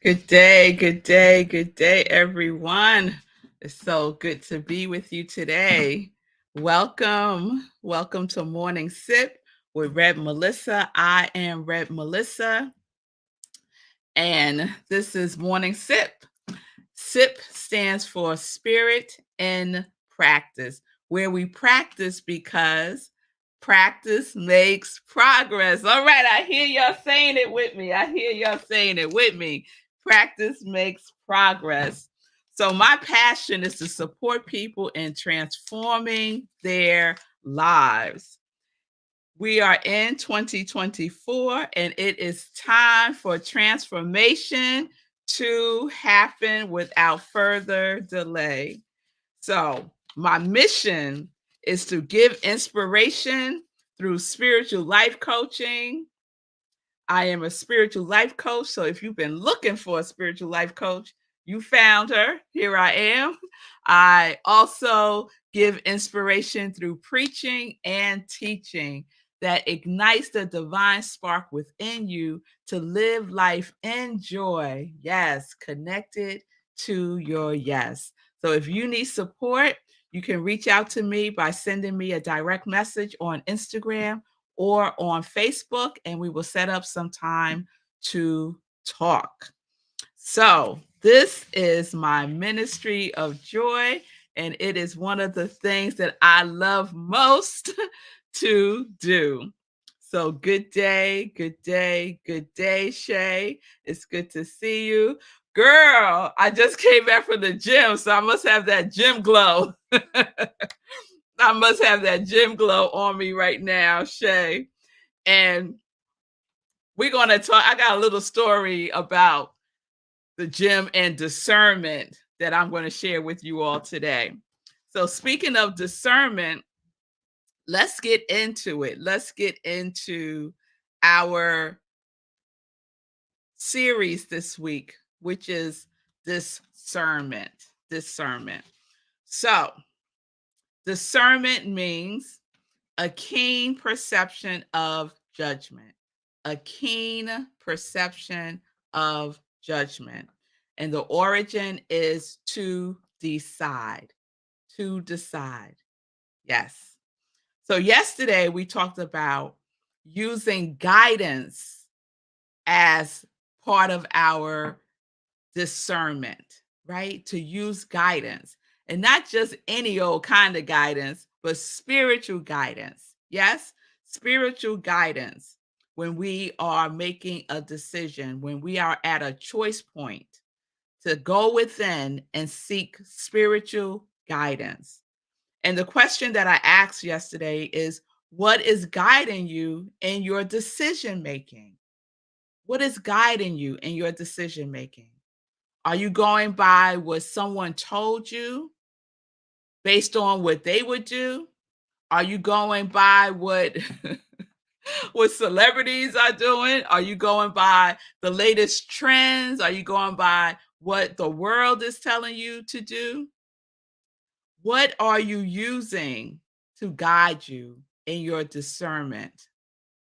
Good day, good day, good day, everyone. It's so good to be with you today. Welcome to Morning Sip with Red Melissa. I am Red Melissa, and this is Morning Sip. SIP stands for Spirit in Practice, where we practice because practice makes progress. All right, I hear y'all saying it with me. Practice makes progress. So, my passion is to support people in transforming their lives. We are in 2024 and it is time for transformation to happen without further delay. So, my mission is to give inspiration through spiritual life coaching. I am a spiritual life coach. So, if you've been looking for a spiritual life coach, you found her. Here I am. I also give inspiration through preaching and teaching that ignites the divine spark within you to live life in joy. Yes, connected to your yes. So if you need support, you can reach out to me by sending me a direct message on Instagram or on Facebook, and we will set up some time to talk. So, this is my ministry of joy, and it is one of the things that I love most to do. So, good day, Shay. It's good to see you. Girl, I just came back from the gym, so I must have that gym glow. I must have that gym glow on me right now, Shay. And we're going to talk. I got a little story about the gym and discernment that I'm going to share with you all today. So, speaking of discernment, let's get into it. Let's get into our series this week, which is discernment. Discernment. So, discernment means a keen perception of judgment, a keen perception of judgment. And the origin is to decide, to decide. Yes. So yesterday we talked about using guidance as part of our discernment, right? To use guidance and not just any old kind of guidance, but spiritual guidance. Yes, spiritual guidance when we are making a decision, when we are at a choice point to go within and seek spiritual guidance. And the question that I asked yesterday is, what is guiding you in your decision making? What is guiding you in your decision making? Are you going by what someone told you based on what they would do? Are you going by what what celebrities are doing? Are you going by the latest trends? Are you going by what the world is telling you to do? What are you using to guide you in your discernment,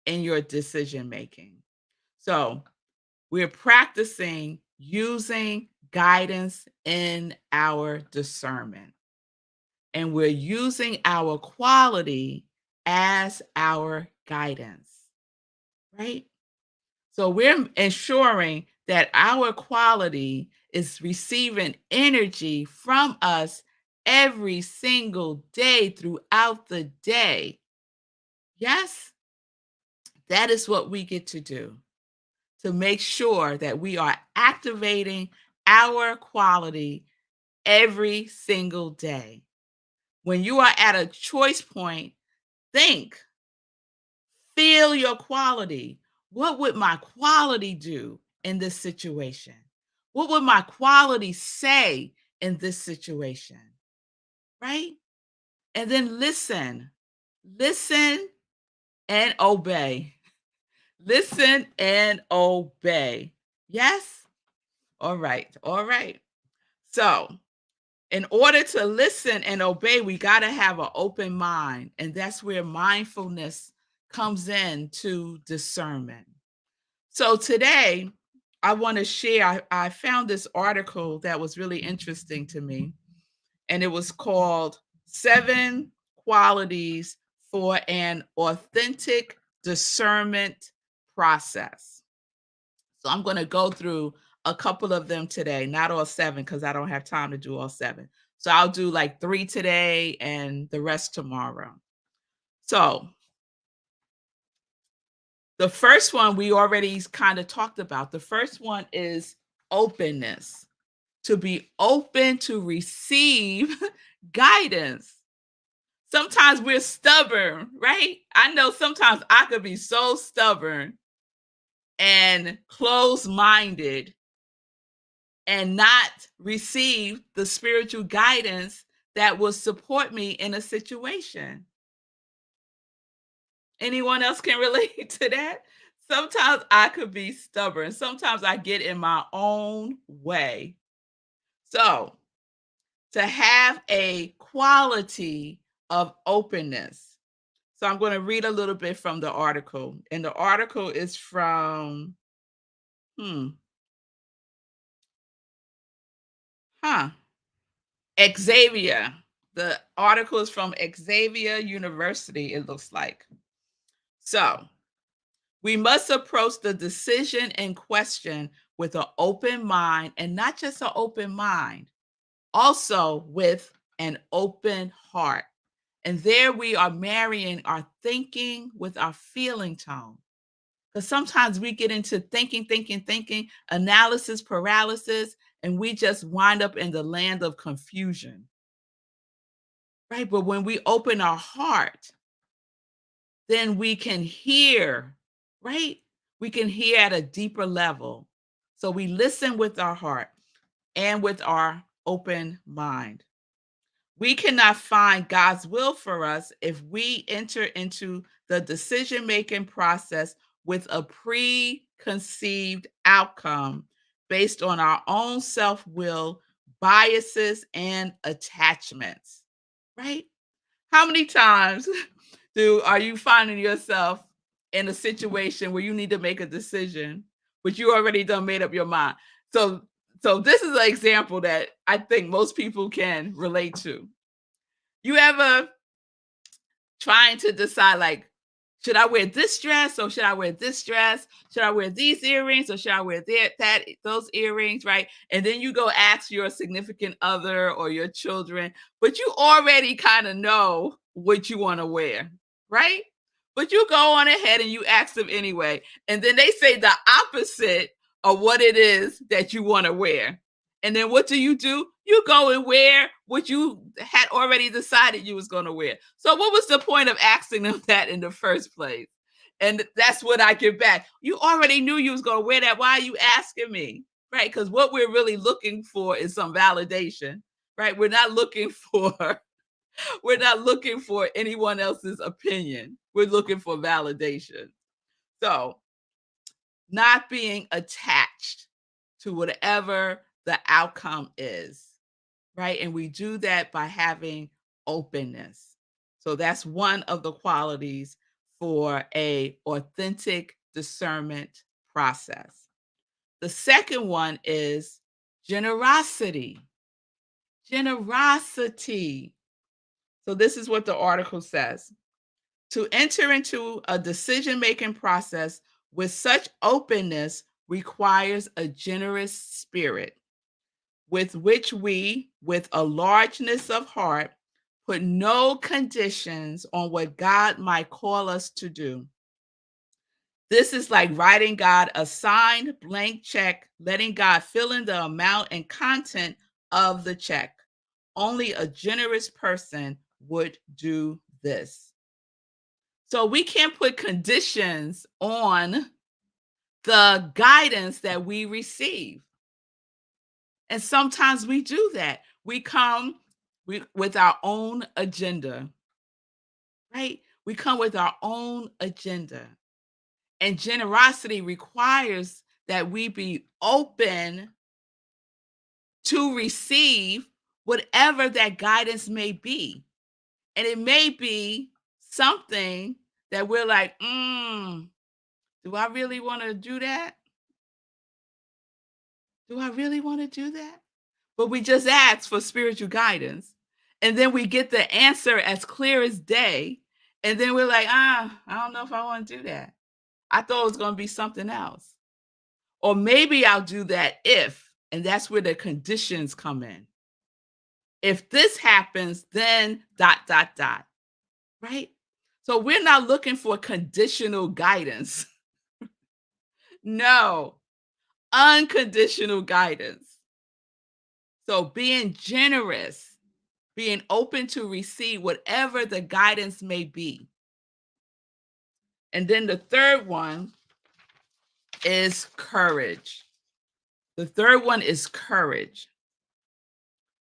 in your decision making? So, we're practicing using guidance in our discernment. And we're using our quality as our guidance, right? So we're ensuring that our quality is receiving energy from us every single day throughout the day. Yes, that is what we get to do, to make sure that we are activating our quality every single day. When you are at a choice point, think, feel your quality. What would my quality do in this situation? What would my quality say in this situation? Right? And then listen, listen and obey. Listen and obey. Yes? All right. All right. So, in order to listen and obey, we got to have an open mind. And that's where mindfulness comes in to discernment. So today, I want to share. I found this article that was really interesting to me, and it was called Seven Qualities for an Authentic Discernment Process. So I'm going to go through a couple of them today, not all seven, because I don't have time to do all seven. So I'll do like three today and the rest tomorrow. So the first one we already kind of talked about. The first one is openness, to be open to receive guidance. Sometimes we're stubborn, right? I know sometimes I could be so stubborn and closed minded and not receive the spiritual guidance that will support me in a situation. Anyone else can relate to that? Sometimes I could be stubborn. Sometimes I get in my own way. So, to have a quality of openness. So, I'm going to read a little bit from the article. And the article is from, hmm, huh, Xavier. The article is from Xavier University, it looks like. So, we must approach the decision in question with an open mind, and not just an open mind, also with an open heart. And there we are marrying our thinking with our feeling tone. Because sometimes we get into thinking, analysis paralysis, and we just wind up in the land of confusion, right? But when we open our heart, then we can hear, right? We can hear at a deeper level. So we listen with our heart and with our open mind. We cannot find God's will for us if we enter into the decision making process with a preconceived outcome based on our own self will, biases, and attachments, right? How many times do are you finding yourself in a situation where you need to make a decision, but you already done made up your mind? So this is an example that I think most people can relate to. You ever trying to decide like, should I wear this dress or should I wear this dress? Should I wear these earrings or should I wear those earrings, right? And then you go ask your significant other or your children, but you already kind of know what you want to wear, right? But you go on ahead and you ask them anyway. And then they say the opposite of what it is that you want to wear. And then what do? You go and wear what you had already decided you was going to wear. So what was the point of asking them that in the first place? And that's what I get back. You already knew you was going to wear that. Why are you asking me? Right? Because what we're really looking for is some validation, right? We're not looking for anyone else's opinion. We're looking for validation. So not being attached to whatever the outcome is, right? And we do that by having openness. So that's one of the qualities for a authentic discernment process. The second one is generosity. Generosity. So this is what the article says. To enter into a decision-making process with such openness requires a generous spirit with which we, with a largeness of heart, put no conditions on what God might call us to do. This is like writing God a signed blank check, letting God fill in the amount and content of the check. Only a generous person would do this. So we can't put conditions on the guidance that we receive. And sometimes we do that. We come with our own agenda, right? We come with our own agenda. And generosity requires that we be open to receive whatever that guidance may be. And it may be something that we're like, do I really want to do that? Do I really want to do that? But we just ask for spiritual guidance. And then we get the answer as clear as day. And then we're like, I don't know if I want to do that. I thought it was going to be something else. Or maybe I'll do that if, and that's where the conditions come in. If this happens, then dot, dot, dot, right? So we're not looking for conditional guidance. No, unconditional guidance. So being generous, being open to receive whatever the guidance may be. And then the third one is courage. The third one is courage.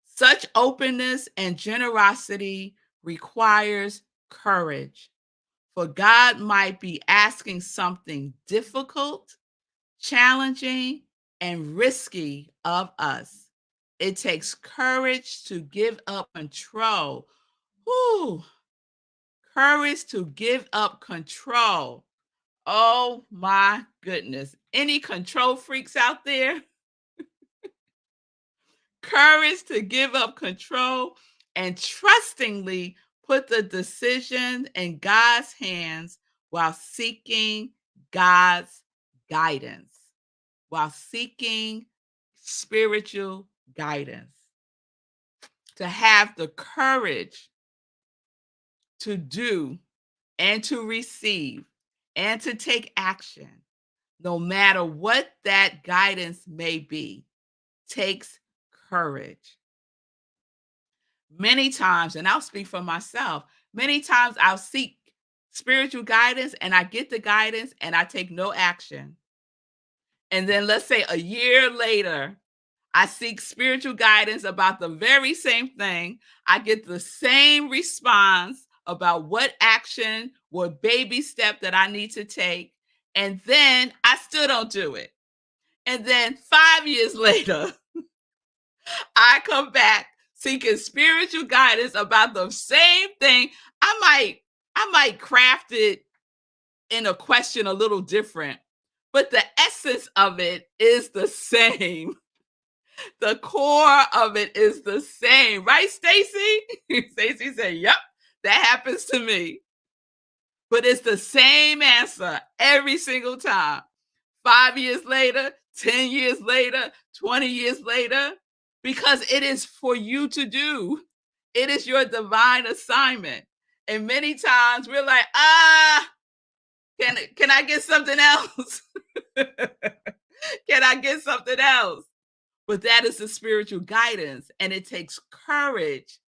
Such openness and generosity requires courage, for God might be asking something difficult, challenging, and risky of us. It takes courage to give up control. Whew, courage to give up control. Oh my goodness. Any control freaks out there? Courage to give up control and trustingly put the decision in God's hands while seeking God's guidance, while seeking spiritual guidance. To have the courage to do and to receive and to take action, no matter what that guidance may be, takes courage. Many times, and I'll speak for myself, many times I'll seek spiritual guidance and I get the guidance and I take no action. And then let's say a year later, I seek spiritual guidance about the very same thing. I get the same response about what action, what baby step that I need to take. And then I still don't do it. And then 5 years later, I come back seeking spiritual guidance about the same thing. I might craft it in a question a little different, but the essence of it is the same. The core of it is the same, right, Stacy? Stacy said, "Yep, that happens to me." But it's the same answer every single time. 5 years later, 10 years later, 20 years later, because it is for you to do. It is your divine assignment. And many times we're like, can I get something else? Can I get something else? But that is the spiritual guidance. And it takes courage.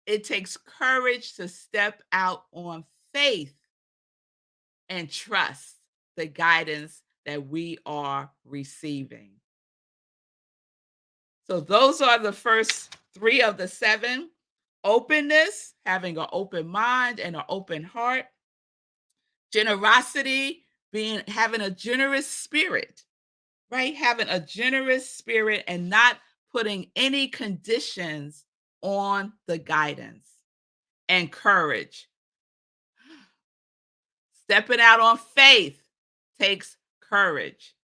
It takes courage to step out on faith and trust the guidance that we are receiving. So those are the first three of the seven. Openness, having an open mind and an open heart. Generosity, having a generous spirit, right? Having a generous spirit and not putting any conditions on the guidance. And courage. Stepping out on faith takes courage.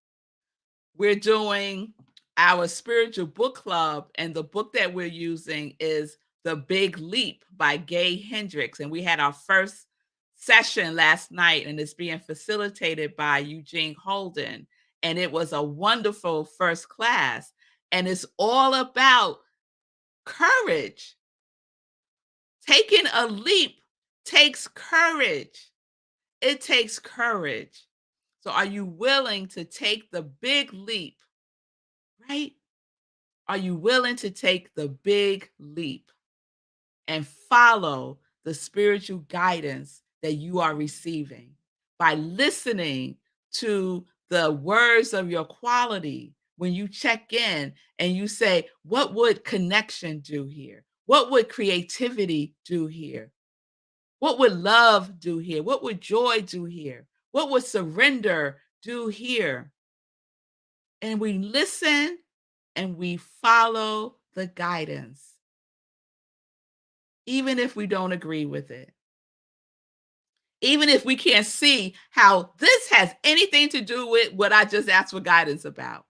We're doing our spiritual book club, and the book that we're using is The Big Leap by Gay Hendricks. And we had our first session last night, and it's being facilitated by Eugene Holden. And it was a wonderful first class. And it's all about courage. Taking a leap takes courage. It takes courage. So are you willing to take the big leap, right? Are you willing to take the big leap and follow the spiritual guidance that you are receiving by listening to the words of your quality when you check in and you say, what would connection do here? What would creativity do here? What would love do here? What would joy do here? What would surrender do here? And we listen and we follow the guidance, even if we don't agree with it. Even if we can't see how this has anything to do with what I just asked for guidance about.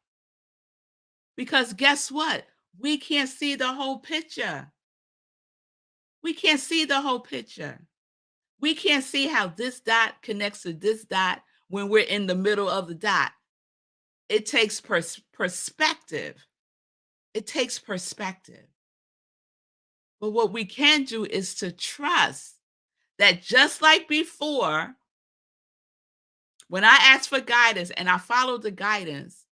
Because guess what? We can't see the whole picture. We can't see the whole picture. We can't see how this dot connects to this dot when we're in the middle of the dot. It takes perspective. It takes perspective. But what we can do is to trust that just like before, when I asked for guidance and I followed the guidance,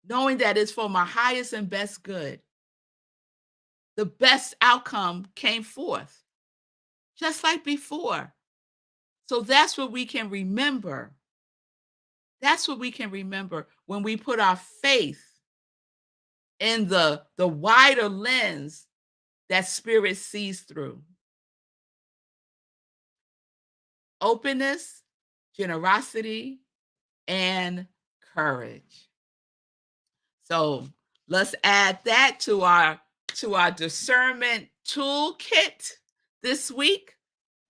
knowing that it's for my highest and best good, the best outcome came forth, just like before. So that's what we can remember. That's what we can remember when we put our faith in the wider lens that spirit sees through. Openness, generosity, and courage. So let's add that to our discernment toolkit this week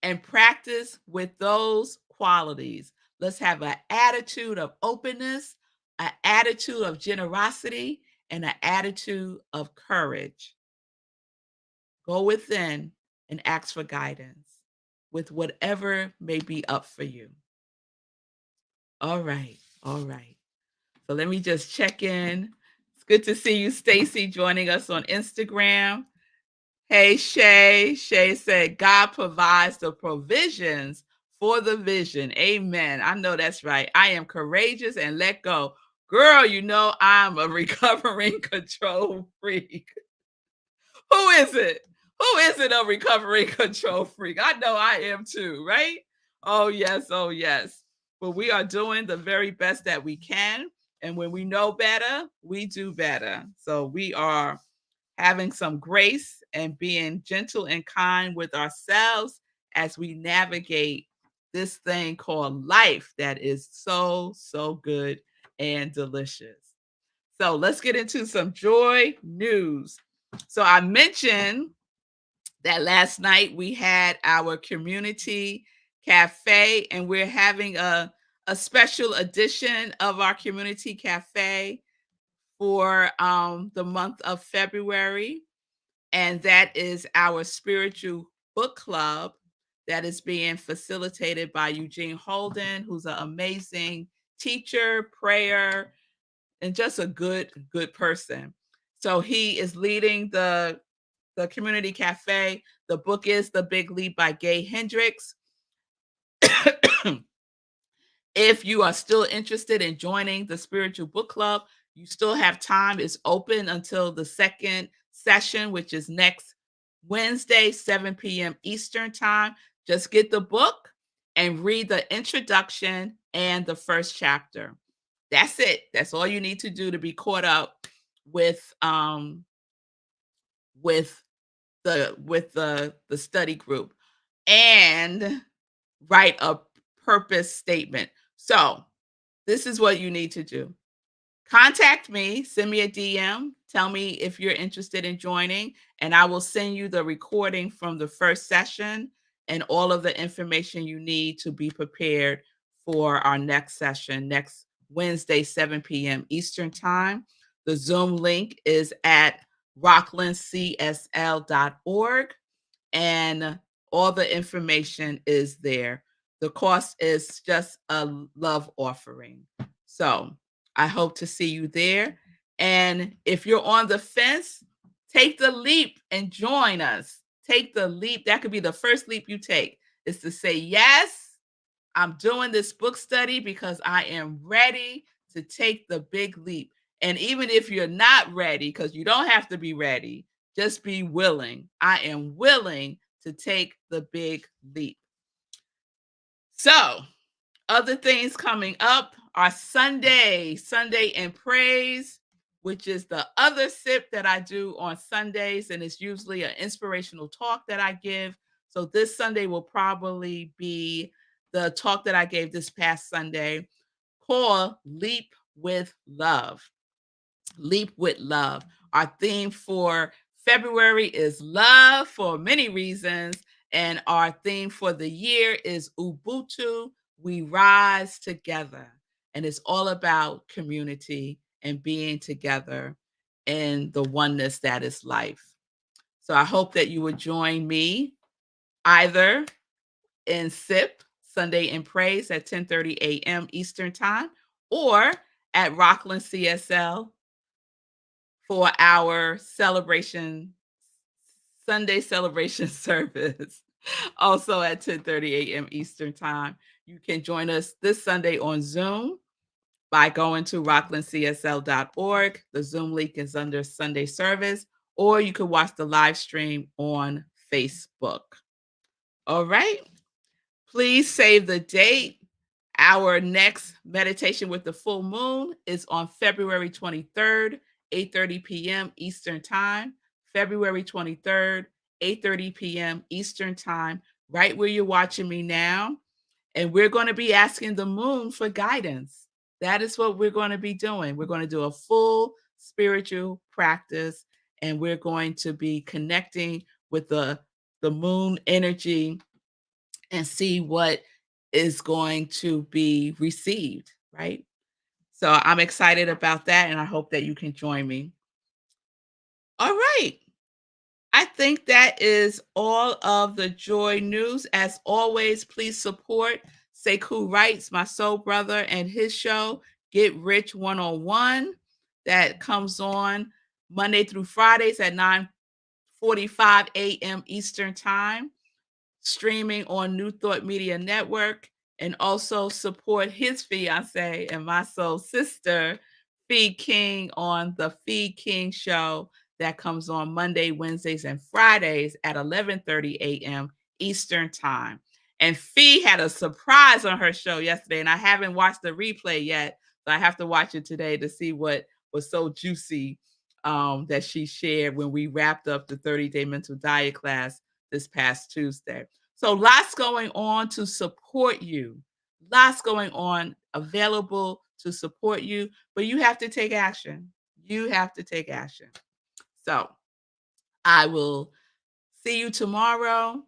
and practice with those qualities. Let's have an attitude of openness, an attitude of generosity, and an attitude of courage. Go within and ask for guidance with whatever may be up for you. All right. All right. So let me just check in. It's good to see you, Stacy, joining us on Instagram. Hey, Shay. Shay said, God provides the provisions for the vision. Amen. I know that's right. I am courageous and let go. Girl, you know I'm a recovering control freak. Who is it? Who isn't a recovering control freak? I know I am too, right? Oh, yes. Oh, yes. But we are doing the very best that we can. And when we know better, we do better. So we are having some grace and being gentle and kind with ourselves as we navigate this thing called life that is so, so good and delicious. So let's get into some joy news. So I mentioned that last night we had our community cafe, and we're having a special edition of our community cafe for the month of February. And that is our spiritual book club that is being facilitated by Eugene Holden, who's an amazing teacher, prayer, and just a good person. So he is leading the community cafe. The book is The Big Leap by Gay Hendricks. If you are still interested in joining the spiritual book club, you still have time. It's open until the second session, which is next Wednesday, 7 p.m. Eastern time. Just get the book and read the introduction and the first chapter. That's it. That's all you need to do to be caught up with with the study group and write a purpose statement. So, this is what you need to do. Contact me, send me a DM, tell me if you're interested in joining, and I will send you the recording from the first session and all of the information you need to be prepared for our next session next Wednesday, 7 p.m. Eastern Time. The Zoom link is at rocklandcsl.org, and all the information is there. The cost is just a love offering. So I hope to see you there. And if you're on the fence, take the leap and join us. Take the leap. That could be the first leap you take, is to say, yes, I'm doing this book study because I am ready to take the big leap. And even if you're not ready, because you don't have to be ready, just be willing. I am willing to take the big leap. So, other things coming up are Sunday in Praise, which is the other sip that I do on Sundays. And it's usually an inspirational talk that I give. So this Sunday will probably be the talk that I gave this past Sunday called Leap with Love. Leap with Love. Our theme for February is love for many reasons. And our theme for the year is Ubuntu, we rise together. And it's all about community and being together in the oneness that is life. So I hope that you would join me either in SIP, Sunday in Praise at 10:30 a.m. Eastern Time, or at Rockland CSL for our celebration, Sunday celebration service, also at 10:30 a.m. Eastern Time. You can join us this Sunday on Zoom by going to rocklandcsl.org. The Zoom link is under Sunday service, or you can watch the live stream on Facebook. All right. Please save the date. Our next meditation with the full moon is on February 23rd, 8:30 p.m. Eastern Time. February 23rd, 8:30 p.m. Eastern Time, right where you're watching me now. And we're going to be asking the moon for guidance. That is what we're going to be doing. We're going to do a full spiritual practice, and we're going to be connecting with the moon energy and see what is going to be received, right? So I'm excited about that, and I hope that you can join me. All right. I think that is all of the joy news. As always, please support Sekou Wrights, my soul brother, and his show, Get Rich 101, that comes on Monday through Fridays at 9:45 a.m. Eastern Time, streaming on New Thought Media Network, and also support his fiance and my soul sister, Fee King, on the Fee King Show that comes on Monday, Wednesdays, and Fridays at 11:30 a.m. Eastern Time. And Fee had a surprise on her show yesterday, and I haven't watched the replay yet, so I have to watch it today to see what was so juicy that she shared when we wrapped up the 30-day mental diet class this past Tuesday. So lots going on to support you. Lots going on available to support you, but you have to take action. You have to take action. So I will see you tomorrow.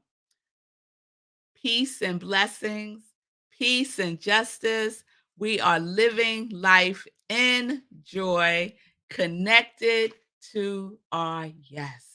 Peace and blessings, peace and justice. We are living life in joy, connected to our yes.